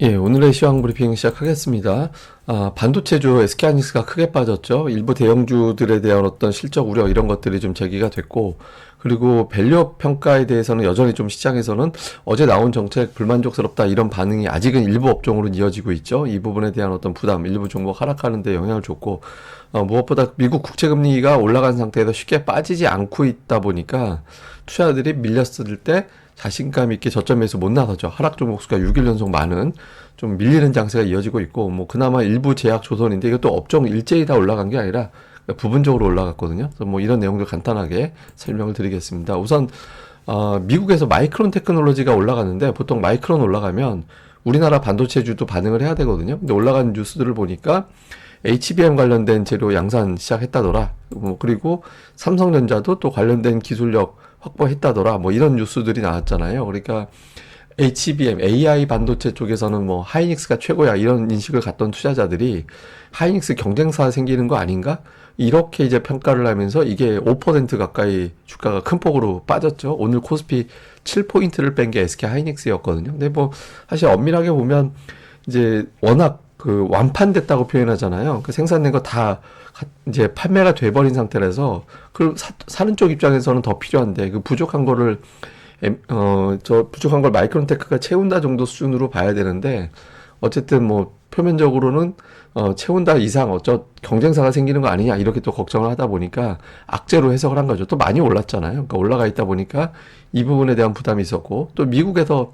예, 오늘의 시황 브리핑 시작하겠습니다. 반도체주 SK하이닉스가 크게 빠졌죠. 일부 대형주들에 대한 어떤 실적 우려 이런 것들이 좀 제기가 됐고, 그리고 밸류업 평가에 대해서는 여전히 좀 시장에서는 어제 나온 정책 불만족스럽다 이런 반응이 아직은 일부 업종으로 이어지고 있죠. 이 부분에 대한 어떤 부담, 일부 종목 하락하는 데 영향을 줬고, 무엇보다 미국 국채금리가 올라간 상태에서 쉽게 빠지지 않고 있다 보니까 투자자들이 밀렸을 때 자신감 있게 저점에서 못 나서죠. 하락 종목 수가 6일 연속 많은 좀 밀리는 장세가 이어지고 있고, 뭐 그나마 일부 제약 조선인데 이것도 업종 일제히 다 올라간 게 아니라 부분적으로 올라갔거든요. 그래서 뭐 이런 내용들 간단하게 설명을 드리겠습니다. 우선 미국에서 마이크론 테크놀로지가 올라갔는데, 보통 마이크론 올라가면 우리나라 반도체주도 반응을 해야 되거든요. 근데 올라간 뉴스들을 보니까 HBM 관련된 재료 양산 시작했다더라. 그리고 삼성전자도 또 관련된 기술력 확보했다더라. 뭐 이런 뉴스들이 나왔잖아요. 그러니까 HBM, AI 반도체 쪽에서는 뭐 하이닉스가 최고야 이런 인식을 갖던 투자자들이 하이닉스 경쟁사 생기는 거 아닌가? 이렇게 이제 평가를 하면서 이게 5% 가까이 주가가 큰 폭으로 빠졌죠. 오늘 코스피 7포인트를 뺀 게 SK 하이닉스였거든요. 근데 뭐 사실 엄밀하게 보면 이제 워낙 그 완판됐다고 표현하잖아요. 그 생산된 거 다 이제 판매가 돼버린 상태라서 그 사는 쪽 입장에서는 더 필요한데 그 부족한 거를 저 부족한 걸 마이크론테크가 채운다 정도 수준으로 봐야 되는데, 어쨌든 뭐 표면적으로는 채운다 이상 경쟁사가 생기는 거 아니냐 이렇게 또 걱정을 하다 보니까 악재로 해석을 한 거죠. 또 많이 올랐잖아요. 그러니까 올라가 있다 보니까 이 부분에 대한 부담이 있었고, 또 미국에서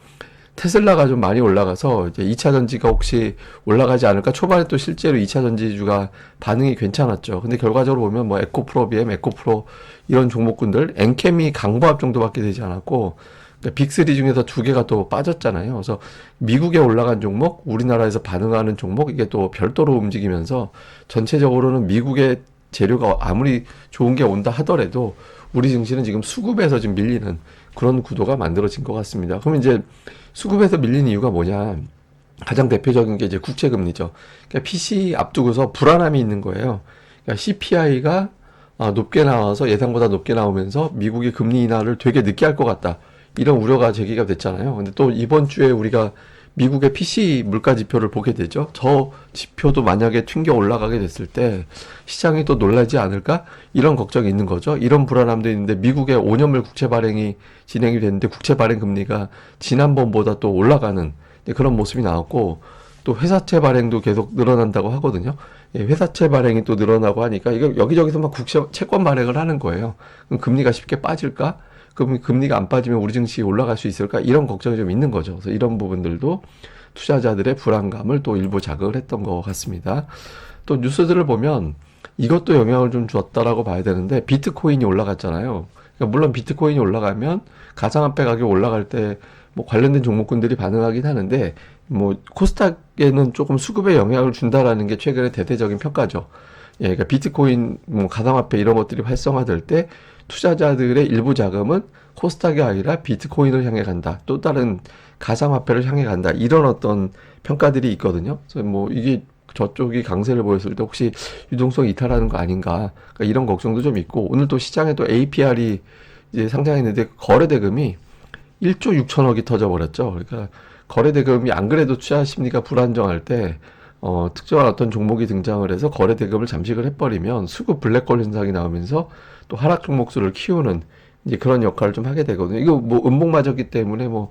테슬라가 좀 많이 올라가서 이제 2차 전지가 혹시 올라가지 않을까? 초반에 또 실제로 2차 전지주가 반응이 괜찮았죠. 근데 결과적으로 보면 뭐 에코프로, BM, 에코프로 이런 종목군들, 엔캠이 강보합 정도밖에 되지 않았고, 그러니까 빅3 중에서 두 개가 또 빠졌잖아요. 그래서 미국에 올라간 종목, 우리나라에서 반응하는 종목, 이게 또 별도로 움직이면서 전체적으로는 미국의 재료가 아무리 좋은 게 온다 하더라도 우리 증시는 지금 수급에서 지금 밀리는 그런 구도가 만들어진 것 같습니다. 그러면 이제 수급에서 밀리는 이유가 뭐냐? 가장 대표적인 게 이제 국채금리죠. 그러니까 PC 앞두고서 불안함이 있는 거예요. 그러니까 CPI가 높게 나와서 예상보다 높게 나오면서 미국이 금리 인하를 되게 늦게 할 것 같다. 이런 우려가 제기가 됐잖아요. 근데 또 이번 주에 우리가 미국의 PC 물가 지표를 보게 되죠. 저 지표도 만약에 튕겨 올라가게 됐을 때 시장이 또 놀라지 않을까? 이런 걱정이 있는 거죠. 이런 불안함도 있는데, 미국의 5년물 국채 발행이 진행이 됐는데 국채 발행 금리가 지난번보다 또 올라가는 그런 모습이 나왔고, 또 회사채 발행도 계속 늘어난다고 하거든요. 예, 회사채 발행이 또 늘어나고 하니까 이거 여기저기서 막 국채 채권 발행을 하는 거예요. 그럼 금리가 쉽게 빠질까? 그럼 금리가 안 빠지면 우리 증시 올라갈 수 있을까? 이런 걱정이 좀 있는 거죠. 그래서 이런 부분들도 투자자들의 불안감을 또 일부 자극을 했던 것 같습니다. 또 뉴스들을 보면 이것도 영향을 좀 줬다라고 봐야 되는데, 비트코인이 올라갔잖아요. 그러니까 물론 비트코인이 올라가면 가상화폐 가격이 올라갈 때 뭐 관련된 종목군들이 반응하긴 하는데, 뭐 코스닥에는 조금 수급에 영향을 준다라는 게 최근의 대대적인 평가죠. 예, 그러니까 비트코인, 뭐 가상화폐 이런 것들이 활성화될 때 투자자들의 일부 자금은 코스닥이 아니라 비트코인을 향해 간다. 또 다른 가상화폐를 향해 간다. 이런 어떤 평가들이 있거든요. 그래서 뭐 이게 저쪽이 강세를 보였을 때 혹시 유동성이 이탈하는 거 아닌가. 그러니까 이런 걱정도 좀 있고, 오늘 또 시장에 또 APR이 이제 상장했는데 거래대금이 1조 6천억이 터져버렸죠. 그러니까 거래대금이 안 그래도 투자 심리가 불안정할 때 특정한 어떤 종목이 등장을 해서 거래대금을 잠식을 해버리면 수급 블랙홀 현상이 나오면서 또 하락 종목수를 키우는 이제 그런 역할을 좀 하게 되거든요. 이거 뭐 음봉 맞았기 때문에 뭐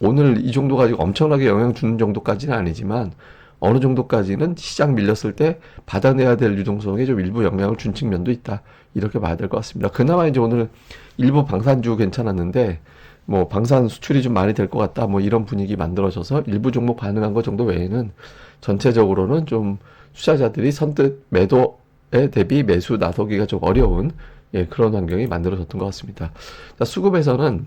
오늘 이 정도 가지고 엄청나게 영향 주는 정도까지는 아니지만, 어느 정도까지는 시장 밀렸을 때 받아내야 될 유동성에 좀 일부 영향을 준 측면도 있다. 이렇게 봐야 될 것 같습니다. 그나마 이제 오늘 일부 방산주 괜찮았는데, 뭐 방산 수출이 좀 많이 될 것 같다. 뭐 이런 분위기 만들어져서 일부 종목 반응한 것 정도 외에는 전체적으로는 좀 투자자들이 선뜻 매도에 대비 매수 나서기가 좀 어려운, 예, 그런 환경이 만들어졌던 것 같습니다. 자, 수급에서는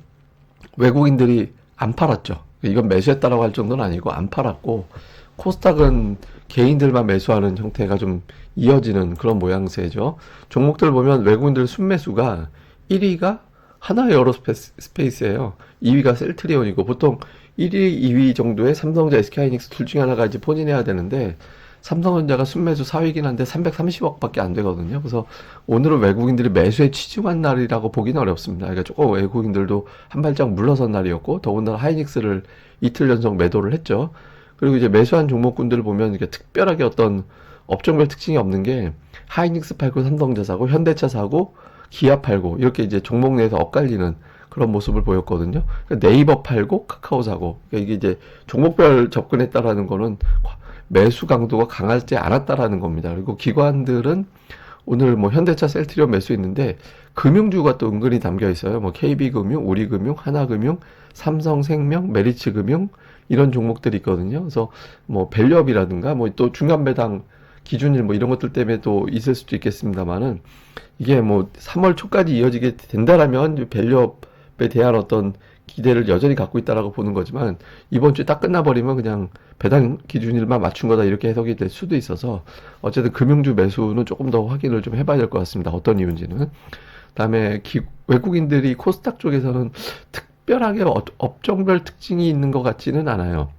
외국인들이 안 팔았죠. 이건 매수했다라고 할 정도는 아니고 안 팔았고, 코스닥은 개인들만 매수하는 형태가 좀 이어지는 그런 모양새죠. 종목들 보면 외국인들 순매수가 1위가 하나 에어로스페이스예요. 2위가 셀트리온이고, 보통 1위, 2위 정도의 삼성전자, SK하이닉스 둘 중에 하나가 이제 포진해야 되는데, 삼성전자가 순매수 4위긴 한데 330억밖에 안 되거든요. 그래서 오늘은 외국인들이 매수에 치중한 날이라고 보기는 어렵습니다. 그러니까 조금 외국인들도 한 발짝 물러선 날이었고, 더군다나 하이닉스를 이틀 연속 매도를 했죠. 그리고 이제 매수한 종목군들을 보면 이게 특별하게 어떤 업종별 특징이 없는 게 하이닉스 팔고 삼성전자 사고 현대차 사고 기아 팔고 이렇게 이제 종목 내에서 엇갈리는 그런 모습을 보였거든요. 그러니까 네이버 팔고 카카오 사고 그러니까 이게 이제 종목별 접근했다라는 거는 매수 강도가 강하지 않았다라는 겁니다. 그리고 기관들은 오늘 뭐 현대차 셀트리온 매수했는데 금융주가 또 은근히 담겨 있어요. 뭐 KB금융, 우리금융, 하나금융, 삼성생명, 메리츠금융 이런 종목들이 있거든요. 그래서 뭐 밸류업이라든가 뭐 또 중간 배당 기준일 뭐 이런 것들 때문에 또 있을 수도 있겠습니다만은 이게 뭐 3월 초까지 이어지게 된다라면 밸류업에 대한 어떤 기대를 여전히 갖고 있다라고 보는 거지만 이번 주에 딱 끝나버리면 그냥 배당 기준일만 맞춘 거다 이렇게 해석이 될 수도 있어서 어쨌든 금융주 매수는 조금 더 확인을 좀 해봐야 될 것 같습니다. 어떤 이유인지는. 그다음에 외국인들이 코스닥 쪽에서는 특별하게 업종별 특징이 있는 것 같지는 않아요.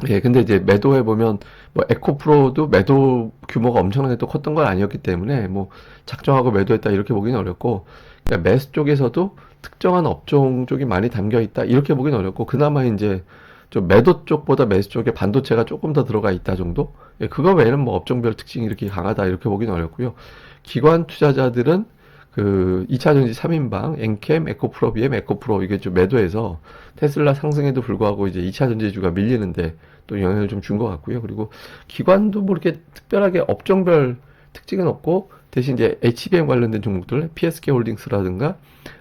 예, 근데 이제 매도해 보면 뭐 에코프로도 매도 규모가 엄청나게 또 컸던 건 아니었기 때문에 뭐 작정하고 매도했다 이렇게 보기는 어렵고 그러니까 매수 쪽에서도 특정한 업종 쪽이 많이 담겨 있다 이렇게 보기는 어렵고 그나마 이제 좀 매도 쪽보다 매수 쪽에 반도체가 조금 더 들어가 있다 정도? 예, 그거 외에는 뭐 업종별 특징이 이렇게 강하다 이렇게 보기는 어렵고요. 기관 투자자들은 그 2차전지 3인방, 엔캠, 에코프로, BM, 에코프로 이게 좀 매도해서 테슬라 상승에도 불구하고 이제 2차전지주가 밀리는데 또 영향을 좀 준 것 같고요. 그리고 기관도 뭐 이렇게 특별하게 업종별 특징은 없고 대신 이제 HBM 관련된 종목들, PSK 홀딩스라든가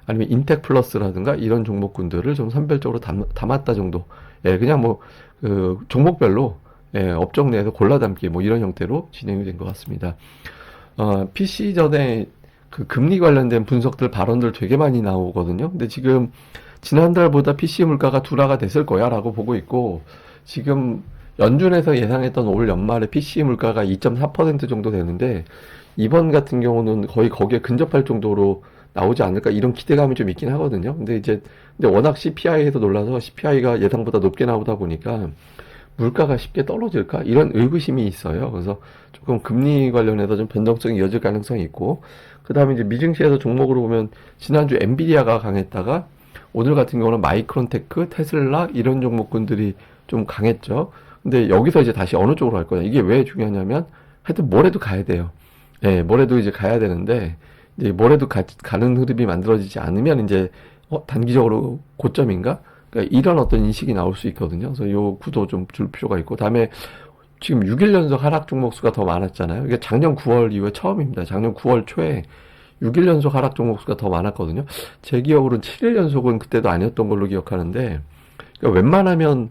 아니면 인텍플러스라든가 이런 종목군들을 좀 선별적으로 담았다 정도. 예, 그냥 뭐 그 종목별로 예, 업종 내에서 골라 담기 뭐 이런 형태로 진행이 된 것 같습니다. PC 전에 그 금리 관련된 분석들 발언들 되게 많이 나오거든요. 근데 지금 지난달보다 PC 물가가 둔화가 됐을 거야 라고 보고 있고 지금 연준에서 예상했던 올 연말에 PC 물가가 2.4% 정도 되는데 이번 같은 경우는 거의 거기에 근접할 정도로 나오지 않을까 이런 기대감이 좀 있긴 하거든요. 근데 워낙 CPI에서 놀라서 CPI가 예상보다 높게 나오다 보니까 물가가 쉽게 떨어질까? 이런 의구심이 있어요. 그래서 조금 금리 관련해서 좀 변동성이 이어질 가능성이 있고, 그 다음에 이제 미증시에서 종목으로 보면 지난주 엔비디아가 강했다가 오늘 같은 경우는 마이크론테크, 테슬라 이런 종목군들이 좀 강했죠. 근데 여기서 이제 다시 어느 쪽으로 갈 거냐? 이게 왜 중요하냐면 하여튼 뭐래도 가야 돼요. 예, 뭐래도 이제 가야 되는데 이제 뭐래도 가는 흐름이 만들어지지 않으면 이제 단기적으로 고점인가? 그러니까 이런 어떤 인식이 나올 수 있거든요. 그래서 요 구도 좀 줄 필요가 있고, 다음에 지금 6일 연속 하락 종목 수가 더 많았잖아요. 이게 작년 9월 이후에 처음입니다. 작년 9월 초에 6일 연속 하락 종목 수가 더 많았거든요. 제 기억으로는 7일 연속은 그때도 아니었던 걸로 기억하는데, 그러니까 웬만하면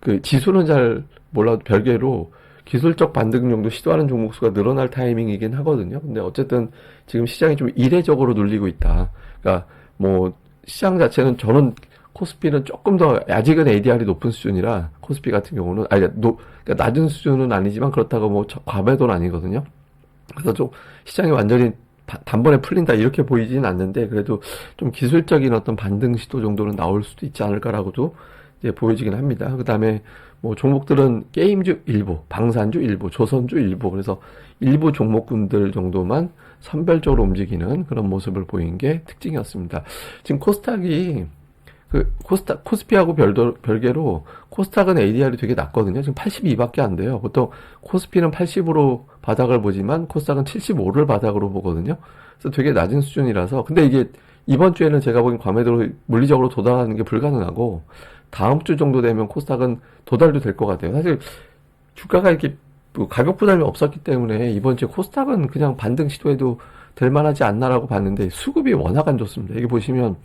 그 지수는 잘 몰라도 별개로 기술적 반등 정도 시도하는 종목 수가 늘어날 타이밍이긴 하거든요. 근데 어쨌든 지금 시장이 좀 이례적으로 눌리고 있다. 그러니까 뭐 시장 자체는 저는 코스피는 조금 더 아직은 ADR이 높은 수준이라 코스피 같은 경우는 그러니까 낮은 수준은 아니지만 그렇다고 뭐 과매도는 아니거든요. 그래서 좀 시장이 완전히 단번에 풀린다 이렇게 보이지는 않는데 그래도 좀 기술적인 어떤 반등 시도 정도는 나올 수도 있지 않을까라고도 이제 보여지긴 합니다. 그 다음에 뭐 종목들은 게임주 일부, 방산주 일부, 조선주 일부 그래서 일부 종목군들 정도만 선별적으로 움직이는 그런 모습을 보인 게 특징이었습니다. 지금 코스닥이 코스피하고 별개로 코스닥은 ADR이 되게 낮거든요. 지금 82밖에 안 돼요. 보통 코스피는 80으로 바닥을 보지만 코스닥은 75를 바닥으로 보거든요. 그래서 되게 낮은 수준이라서 근데 이게 이번 주에는 제가 보기엔 과매도로 물리적으로 도달하는 게 불가능하고 다음 주 정도 되면 코스닥은 도달도 될 것 같아요. 사실 주가가 이렇게 가격 부담이 없었기 때문에 이번 주에 코스닥은 그냥 반등 시도해도 될 만하지 않나라고 봤는데 수급이 워낙 안 좋습니다. 여기 보시면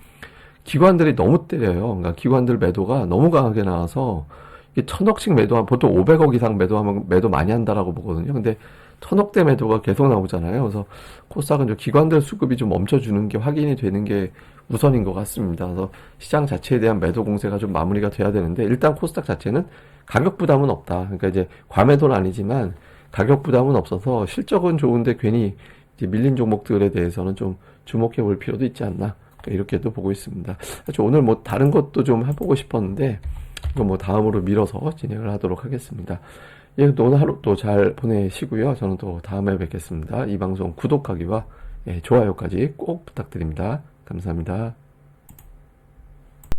기관들이 너무 때려요. 그러니까 기관들 매도가 너무 강하게 나와서 이게 1000억씩 매도하면 보통 500억 이상 매도하면 매도 많이 한다라고 보거든요. 근데 1000억대 매도가 계속 나오잖아요. 그래서 코스닥은 좀 기관들 수급이 좀 멈춰주는 게 확인이 되는 게 우선인 것 같습니다. 그래서 시장 자체에 대한 매도 공세가 좀 마무리가 돼야 되는데 일단 코스닥 자체는 가격 부담은 없다. 그러니까 이제 과매도는 아니지만 가격 부담은 없어서 실적은 좋은데 괜히 이제 밀린 종목들에 대해서는 좀 주목해 볼 필요도 있지 않나. 이렇게도 보고 있습니다. 사실 오늘 뭐 다른 것도 좀 해보고 싶었는데 이거 뭐 다음으로 미뤄서 진행을 하도록 하겠습니다. 예, 또 오늘 하루 또 잘 보내시고요. 저는 또 다음에 뵙겠습니다. 이 방송 구독하기와 예, 좋아요까지 꼭 부탁드립니다. 감사합니다.